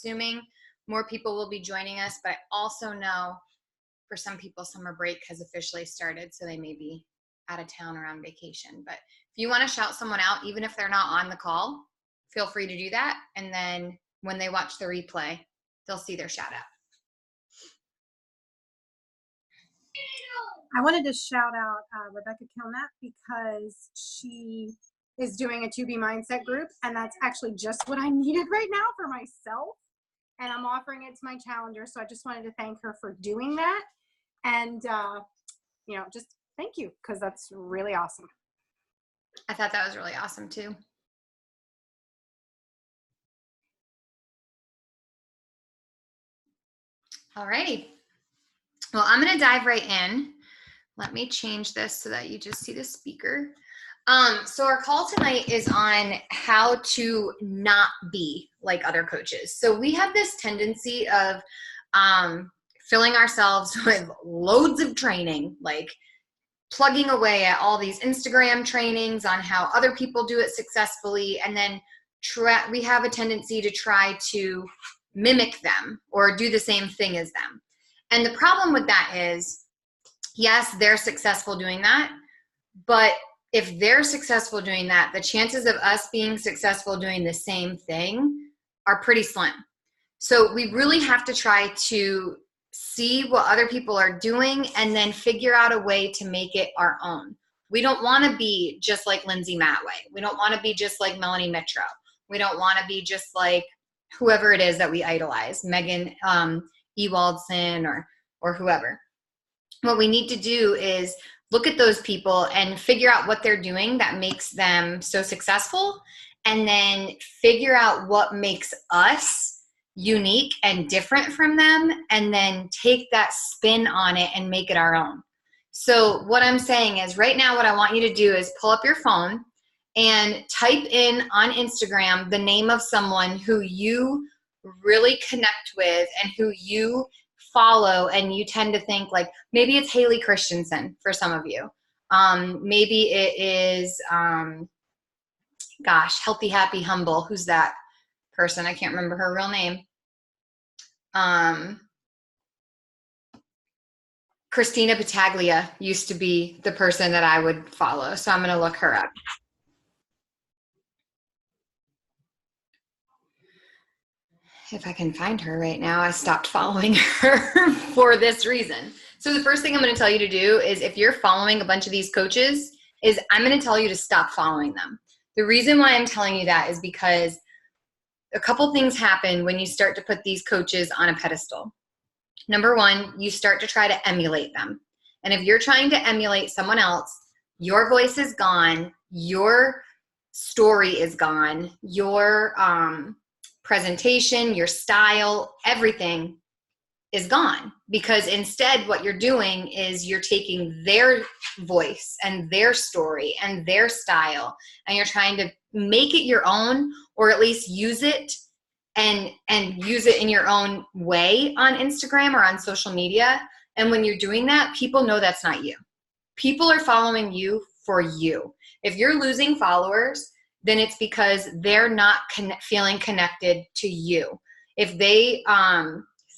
assuming more people will be joining us, but I also know for some people, summer break has officially started, so they may be out of town or on vacation. But if you want to shout someone out, even if they're not on the call, feel free to do that. And then when they watch the replay, they'll see their shout out. I wanted to shout out Rebecca Kilnap because she is doing a 2B Mindset group, and that's actually just what I needed right now for myself. And I'm offering it to my challenger, so I just wanted to thank her for doing that. And, you know, just thank you, because that's really awesome. I thought that was really awesome too. All righty. Well, I'm going to dive right in. Let me change this so that you just see the speaker. So our call tonight is on how to not be like other coaches. So we have this tendency of filling ourselves with loads of training, like plugging away at all these Instagram trainings on how other people do it successfully. And then we have a tendency to try to mimic them or do the same thing as them. And the problem with that is, yes, they're successful doing that, but if they're successful doing that, the chances of us being successful doing the same thing are pretty slim. So we really have to try to see what other people are doing and then figure out a way to make it our own. We don't want to be just like Lindsay Matway. We don't want to be just like Melanie Mitro. We don't want to be just like whoever it is that we idolize, Megan Ewaldson or whoever. What we need to do is look at those people and figure out what they're doing that makes them so successful, and then figure out what makes us unique and different from them, and then take that spin on it and make it our own. So what I'm saying is right now what I want you to do is pull up your phone and type in on Instagram the name of someone who you really connect with and who you follow, and you tend to think like, maybe it's Haley Christensen for some of you. Maybe it is, Healthy, Happy, Humble. Who's that person? I can't remember her real name. Christina Battaglia used to be the person that I would follow. So I'm going to look her up. If I can find her right now. I stopped following her for this reason. So the first thing I'm going to tell you to do is, if you're following a bunch of these coaches, is I'm going to tell you to stop following them. The reason why I'm telling you that is because a couple things happen when you start to put these coaches on a pedestal. Number one, you start to try to emulate them. And if you're trying to emulate someone else, your voice is gone, your story is gone, your presentation, your style, everything is gone, because instead what you're doing is you're taking their voice and their story and their style, and you're trying to make it your own, or at least use it and use it in your own way on Instagram or on social media. And when you're doing that, people know that's not you. People are following you for you. If you're losing followers, then it's because they're not feeling connected to you. If they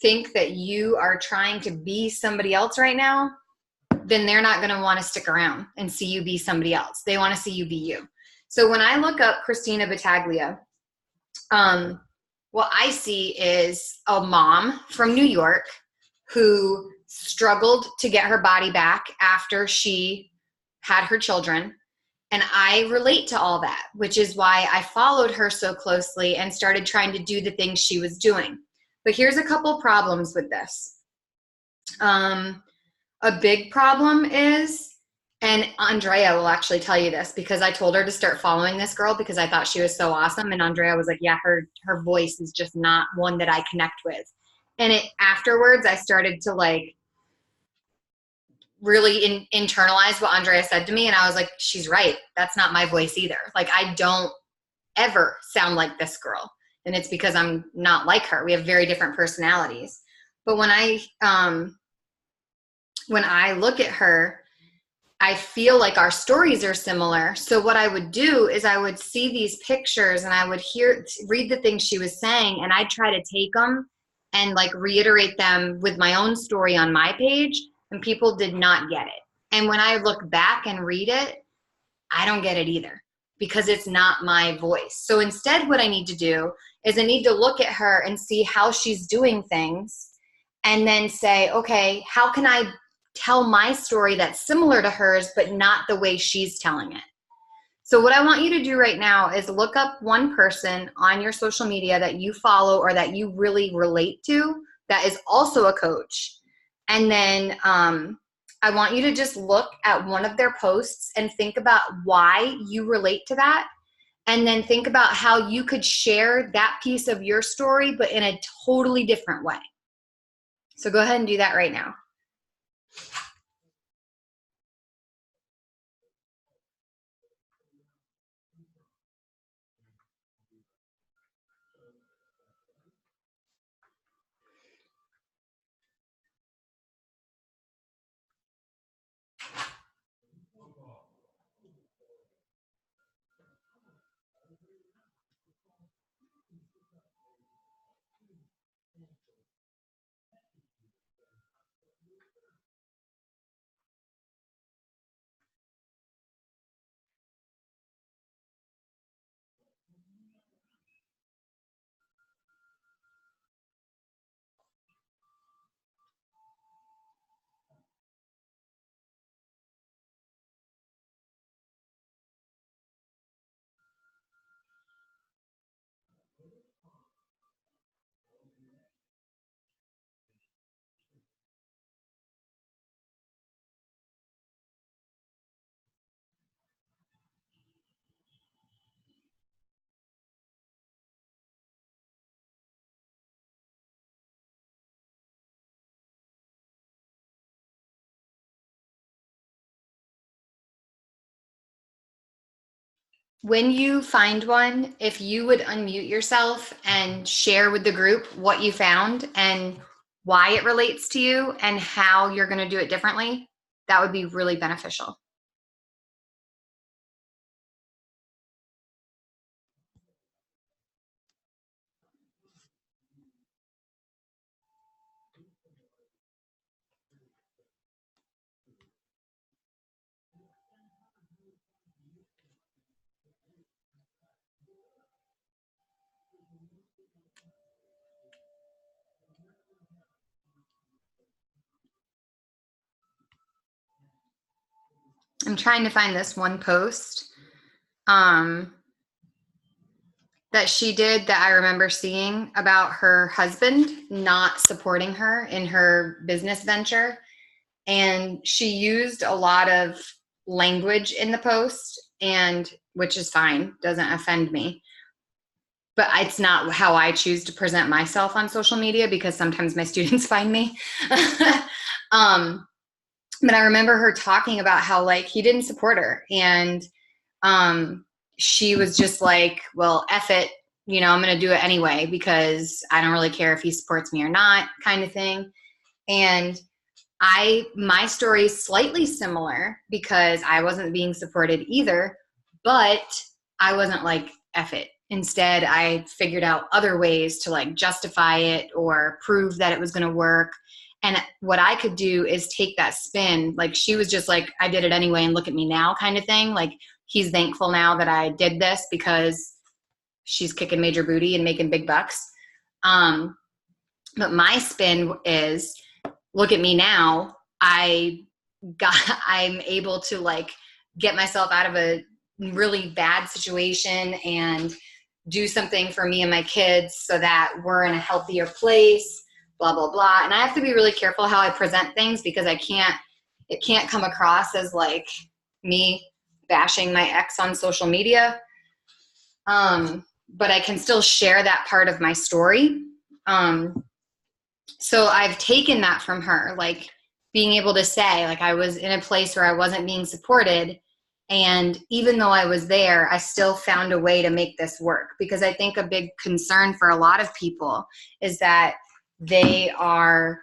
think that you are trying to be somebody else right now, then they're not going to want to stick around and see you be somebody else. They want to see you be you. So when I look up Christina Battaglia, what I see is a mom from New York who struggled to get her body back after she had her children. And I relate to all that, which is why I followed her so closely and started trying to do the things she was doing. But here's a couple problems with this. A big problem is, and Andrea will actually tell you this, because I told her to start following this girl because I thought she was so awesome. And Andrea was like, yeah, her voice is just not one that I connect with. And afterwards, I started to like really internalize what Andrea said to me. And I was like, she's right. That's not my voice either. Like, I don't ever sound like this girl. And it's because I'm not like her. We have very different personalities. But when I look at her, I feel like our stories are similar. So what I would do is I would see these pictures and I would read the things she was saying, and I'd try to take them and like reiterate them with my own story on my page, and people did not get it. And when I look back and read it, I don't get it either because it's not my voice. So instead, what I need to do is I need to look at her and see how she's doing things and then say, okay, how can I tell my story that's similar to hers, but not the way she's telling it? So what I want you to do right now is look up one person on your social media that you follow or that you really relate to that is also a coach. And then I want you to just look at one of their posts and think about why you relate to that. And then think about how you could share that piece of your story, but in a totally different way. So go ahead and do that right now. When you find one, if you would unmute yourself and share with the group what you found and why it relates to you and how you're going to do it differently, that would be really beneficial. I'm trying to find this one post that she did that I remember seeing about her husband not supporting her in her business venture. And she used a lot of language in the post, and which is fine, doesn't offend me. But it's not how I choose to present myself on social media because sometimes my students find me. But I remember her talking about how like he didn't support her, and she was just like, well, F it, you know, I'm going to do it anyway because I don't really care if he supports me or not, kind of thing. And my story is slightly similar because I wasn't being supported either, but I wasn't like, F it. Instead, I figured out other ways to like justify it or prove that it was going to work. And what I could do is take that spin. Like she was just like, I did it anyway and look at me now kind of thing. Like he's thankful now that I did this because she's kicking major booty and making big bucks. But my spin is, look at me now. I'm able to like get myself out of a really bad situation and do something for me and my kids so that we're in a healthier place, blah, blah, blah. And I have to be really careful how I present things because it can't come across as like me bashing my ex on social media. But I can still share that part of my story. So I've taken that from her, like being able to say, like, I was in a place where I wasn't being supported. And even though I was there, I still found a way to make this work. Because I think a big concern for a lot of people is that they are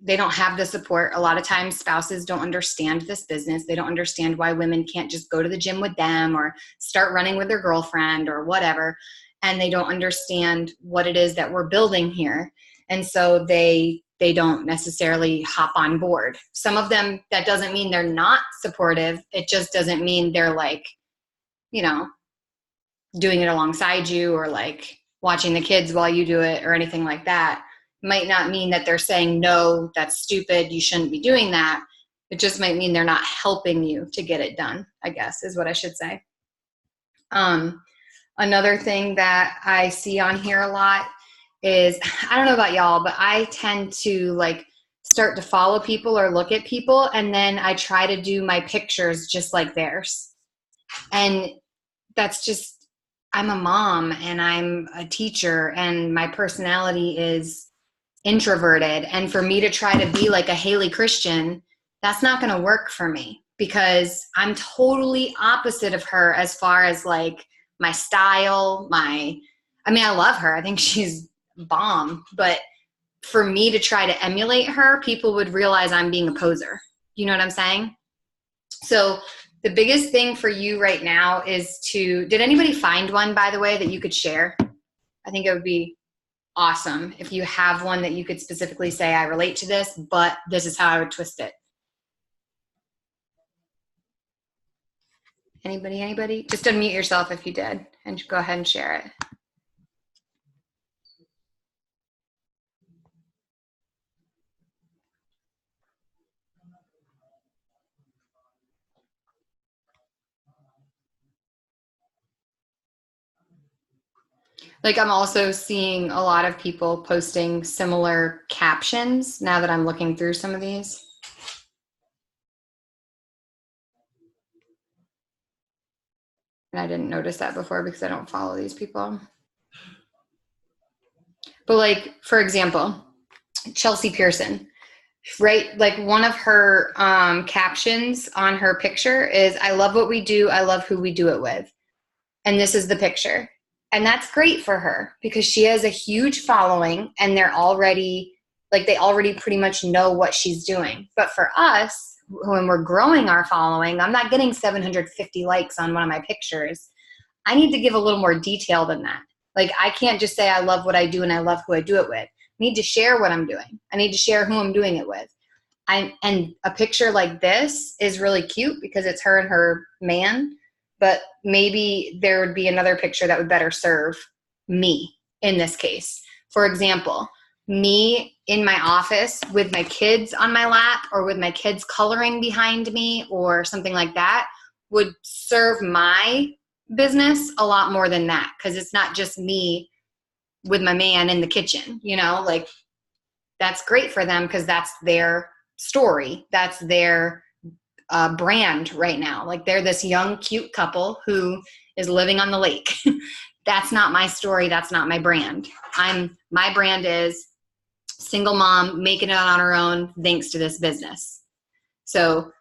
they don't have the support. A lot of times spouses don't understand this business. They don't understand why women can't just go to the gym with them or start running with their girlfriend or whatever. And they don't understand what it is that we're building here. And so they don't necessarily hop on board. Some of them, that doesn't mean they're not supportive. It just doesn't mean they're like, you know, doing it alongside you or like watching the kids while you do it or anything like that. Might not mean that they're saying, no, that's stupid, you shouldn't be doing that. It just might mean they're not helping you to get it done, I guess is what I should say. Another thing that I see on here a lot is, I don't know about y'all, but I tend to like start to follow people or look at people, and then I try to do my pictures just like theirs. And that's just, I'm a mom and I'm a teacher and my personality is introverted. And for me to try to be like a Haley Christian, that's not going to work for me because I'm totally opposite of her as far as like my style, I love her. I think she's bomb, but for me to try to emulate her, people would realize I'm being a poser. You know what I'm saying? So the biggest thing for you right now is did anybody find one, by the way, that you could share? I think it would be awesome if you have one that you could specifically say, I relate to this, but this is how I would twist it. Anybody? Just unmute yourself if you did and go ahead and share it. Like I'm also seeing a lot of people posting similar captions now that I'm looking through some of these. And I didn't notice that before because I don't follow these people. But like, for example, Chelsea Pearson, right? Like one of her captions on her picture is, I love what we do. I love who we do it with. And this is the picture. And that's great for her because she has a huge following and they already pretty much know what she's doing. But for us, when we're growing our following, I'm not getting 750 likes on one of my pictures. I need to give a little more detail than that. Like I can't just say I love what I do and I love who I do it with. I need to share what I'm doing. I need to share who I'm doing it with. And a picture like this is really cute because it's her and her man. But maybe there would be another picture that would better serve me in this case. For example, me in my office with my kids on my lap or with my kids coloring behind me or something like that would serve my business a lot more than that because it's not just me with my man in the kitchen, you know, like that's great for them because that's their story. That's their brand right now. Like they're this young, cute couple who is living on the lake. That's not my story. That's not my brand. My brand is single mom making it on her own thanks to this business. So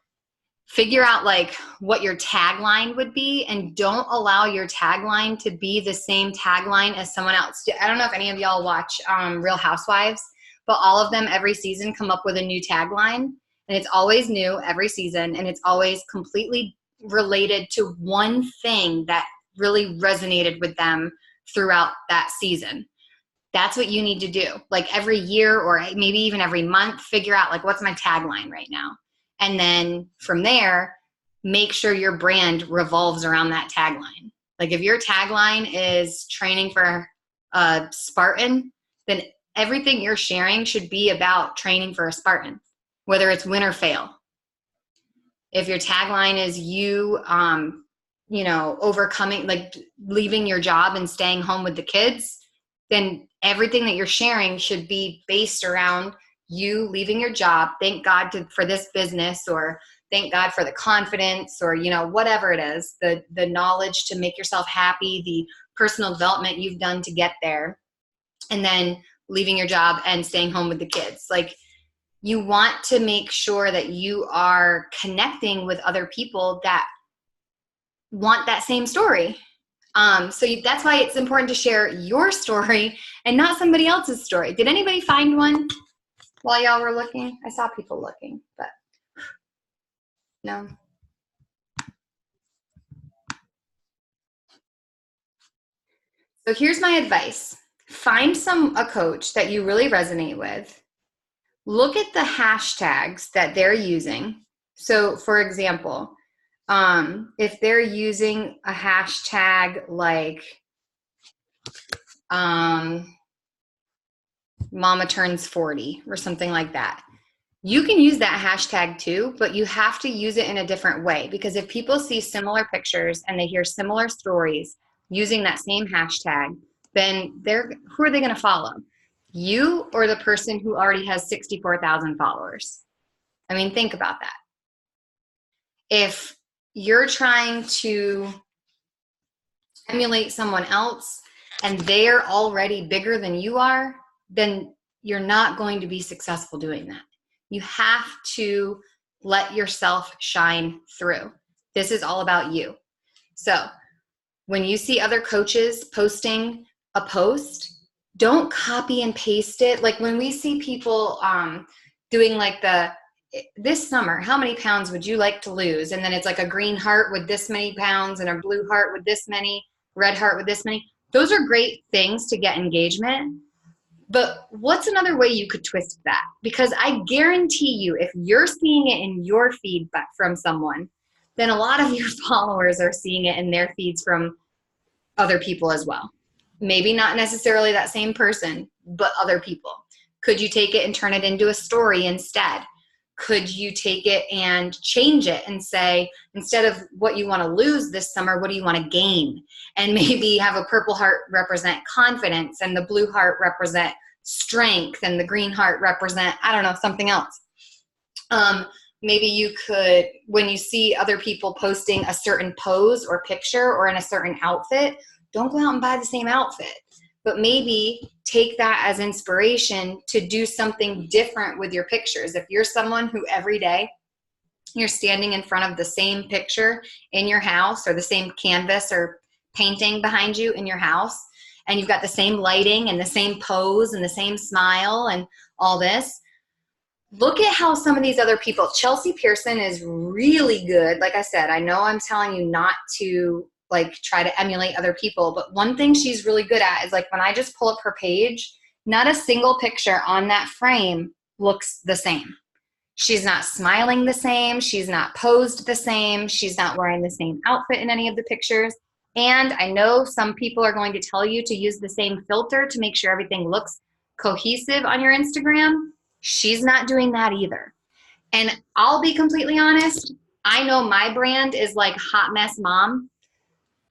figure out like what your tagline would be and don't allow your tagline to be the same tagline as someone else. I don't know if any of y'all watch Real Housewives, but all of them every season come up with a new tagline. And it's always new every season, and it's always completely related to one thing that really resonated with them throughout that season. That's what you need to do. Like every year or maybe even every month, figure out like what's my tagline right now. And then from there, make sure your brand revolves around that tagline. Like if your tagline is training for a Spartan, then everything you're sharing should be about training for a Spartan. Whether it's win or fail. If your tagline is overcoming, like leaving your job and staying home with the kids, then everything that you're sharing should be based around you leaving your job. Thank God for this business, or thank God for the confidence, or, you know, whatever it is, the knowledge to make yourself happy, the personal development you've done to get there, and then leaving your job and staying home with the kids. Like, you want to make sure that you are connecting with other people that want that same story. That's why it's important to share your story and not somebody else's story. Did anybody find one? while y'all were looking? I saw people looking, but no. So here's my advice. Find a coach that you really resonate with. Look at the hashtags that they're using. So for example, if they're using a hashtag like mama turns 40 or something like that, you can use that hashtag too, but you have to use it in a different way, because if people see similar pictures and they hear similar stories using that same hashtag, then who are they going to follow? You or the person who already has 64,000 followers? I mean, think about that. If you're trying to emulate someone else and they're already bigger than you are, then you're not going to be successful doing that. You have to let yourself shine through. This is all about you. So when you see other coaches posting a post, don't copy and paste it. Like when we see people doing like this summer, how many pounds would you like to lose? And then it's like a green heart with this many pounds and a blue heart with this many, red heart with this many. Those are great things to get engagement. But what's another way you could twist that? Because I guarantee you, if you're seeing it in your feed from someone, then a lot of your followers are seeing it in their feeds from other people as well. Maybe not necessarily that same person, but other people. Could you take it and turn it into a story instead? Could you take it and change it and say, instead of what you want to lose this summer, what do you want to gain? And maybe have a purple heart represent confidence and the blue heart represent strength and the green heart represent, I don't know, something else. Maybe you could, when you see other people posting a certain pose or picture or in a certain outfit, don't go out and buy the same outfit. But maybe take that as inspiration to do something different with your pictures. If you're someone who every day you're standing in front of the same picture in your house or the same canvas or painting behind you in your house, and you've got the same lighting and the same pose and the same smile and all this, look at how some of these other people, Chelsea Pearson is really good. Like I said, I know I'm telling you not to like try to emulate other people, but one thing she's really good at is like when I just pull up her page, not a single picture on that frame looks the same. She's not smiling the same. She's not posed the same. She's not wearing the same outfit in any of the pictures. And I know some people are going to tell you to use the same filter to make sure everything looks cohesive on your Instagram. She's not doing that either. And I'll be completely honest, I know my brand is like hot mess mom.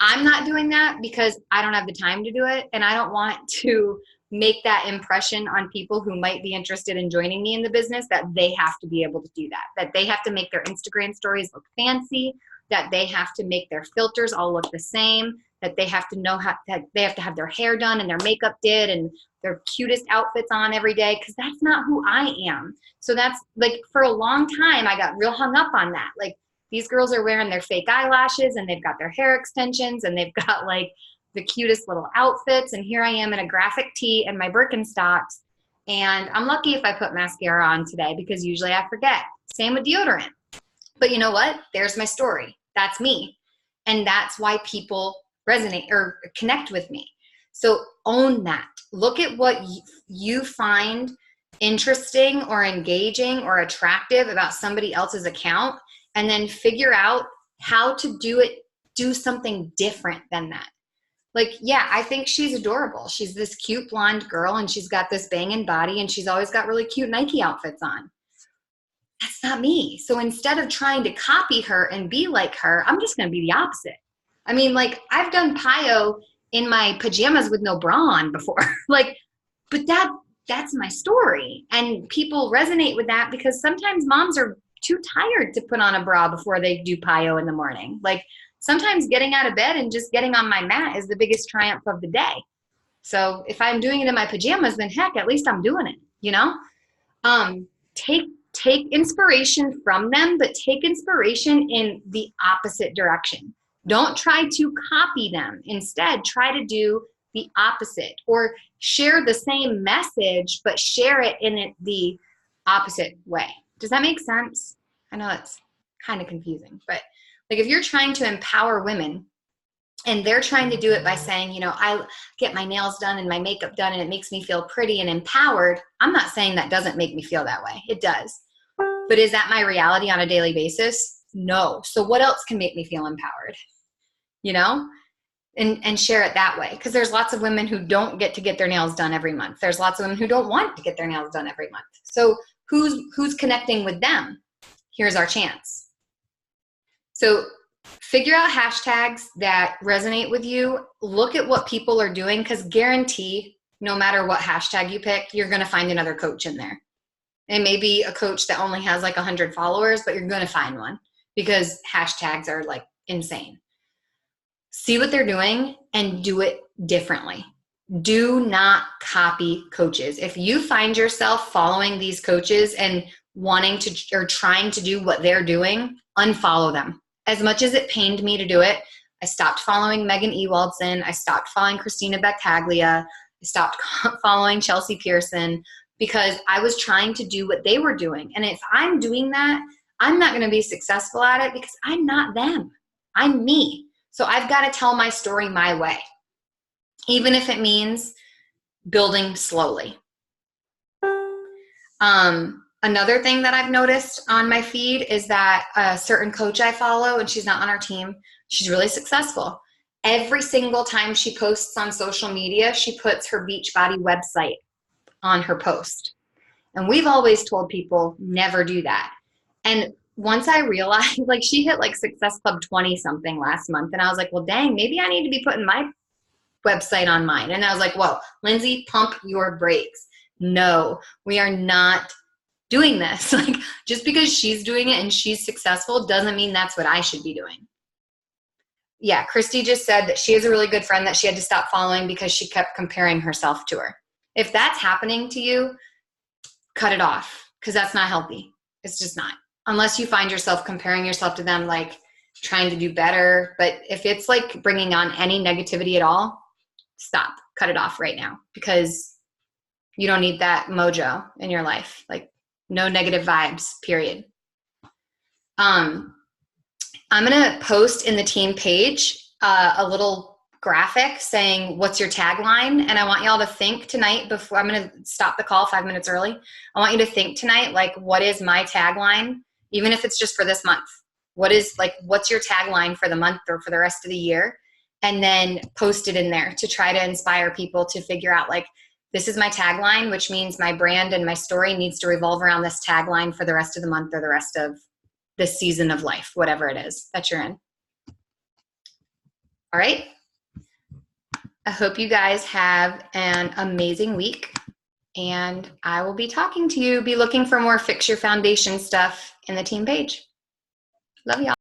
I'm not doing that because I don't have the time to do it. And I don't want to make that impression on people who might be interested in joining me in the business that they have to be able to do that they have to make their Instagram stories look fancy, that they have to make their filters all look the same, that they have to know that they have to have their hair done and their makeup did and their cutest outfits on every day, because that's not who I am. So that's like, for a long time, I got real hung up on that. Like, these girls are wearing their fake eyelashes and they've got their hair extensions and they've got like the cutest little outfits. And here I am in a graphic tee and my Birkenstocks. And I'm lucky if I put mascara on today because usually I forget. Same with deodorant. But you know what? There's my story. That's me. And that's why people resonate or connect with me. So own that. Look at what you find interesting or engaging or attractive about somebody else's account, and then figure out how to do something different than that. Like, yeah, I think she's adorable. She's this cute blonde girl and she's got this banging body and she's always got really cute Nike outfits on. That's not me. So instead of trying to copy her and be like her, I'm just going to be the opposite. I mean, like, I've done PIO in my pajamas with no bra on before. Like, but that's my story. And people resonate with that because sometimes moms are too tired to put on a bra before they do PIO in the morning. Like, sometimes getting out of bed and just getting on my mat is the biggest triumph of the day. So if I'm doing it in my pajamas, then heck, at least I'm doing it, you know? Take inspiration from them, but take inspiration in the opposite direction. Don't try to copy them. Instead, try to do the opposite, or share the same message, but share it in the opposite way. Does that make sense? I know it's kind of confusing, but like if you're trying to empower women and they're trying to do it by saying, you know, I get my nails done and my makeup done and it makes me feel pretty and empowered. I'm not saying that doesn't make me feel that way. It does. But is that my reality on a daily basis? No. So what else can make me feel empowered? You know? And share it that way. Because there's lots of women who don't get to get their nails done every month. There's lots of women who don't want to get their nails done every month. So who's connecting with them? Here's our chance. So figure out hashtags that resonate with you. Look at what people are doing, because guarantee no matter what hashtag you pick, you're going to find another coach in there. It may be a coach that only has like 100 followers, but you're going to find one because hashtags are like insane. See what they're doing and do it differently. Do not copy coaches. If you find yourself following these coaches and wanting to or trying to do what they're doing, unfollow them. As much as it pained me to do it, I stopped following Megan Ewaldson. I stopped following Christina Battaglia. I stopped following Chelsea Pearson because I was trying to do what they were doing. And if I'm doing that, I'm not going to be successful at it because I'm not them. I'm me. So I've got to tell my story my way, even if it means building slowly. Another thing that I've noticed on my feed is that a certain coach I follow, and she's not on our team, she's really successful. Every single time she posts on social media, she puts her Beachbody website on her post. And we've always told people never do that. And once I realized, like she hit like Success Club 20 something last month. And I was like, well, dang, maybe I need to be putting my website on mine. And I was like, whoa, Lindsay, pump your brakes. No, we are not doing this. Like just because she's doing it and she's successful doesn't mean that's what I should be doing. Yeah, Christy just said that she has a really good friend that she had to stop following because she kept comparing herself to her. If that's happening to you, cut it off because that's not healthy. It's just not. Unless you find yourself comparing yourself to them, like trying to do better. But if it's like bringing on any negativity at all, stop, cut it off right now because you don't need that mojo in your life. Like no negative vibes, period. I'm going to post in the team page a little graphic saying, what's your tagline? And I want y'all to think tonight before I'm going to stop the call 5 minutes early. I want you to think tonight, like, what is my tagline? Even if it's just for this month, what's your tagline for the month or for the rest of the year? And then post it in there to try to inspire people to figure out like, this is my tagline, which means my brand and my story needs to revolve around this tagline for the rest of the month or the rest of this season of life, whatever it is that you're in. All right. I hope you guys have an amazing week and I will be talking to you. Be looking for more Fix Your Foundation stuff in the team page. Love y'all.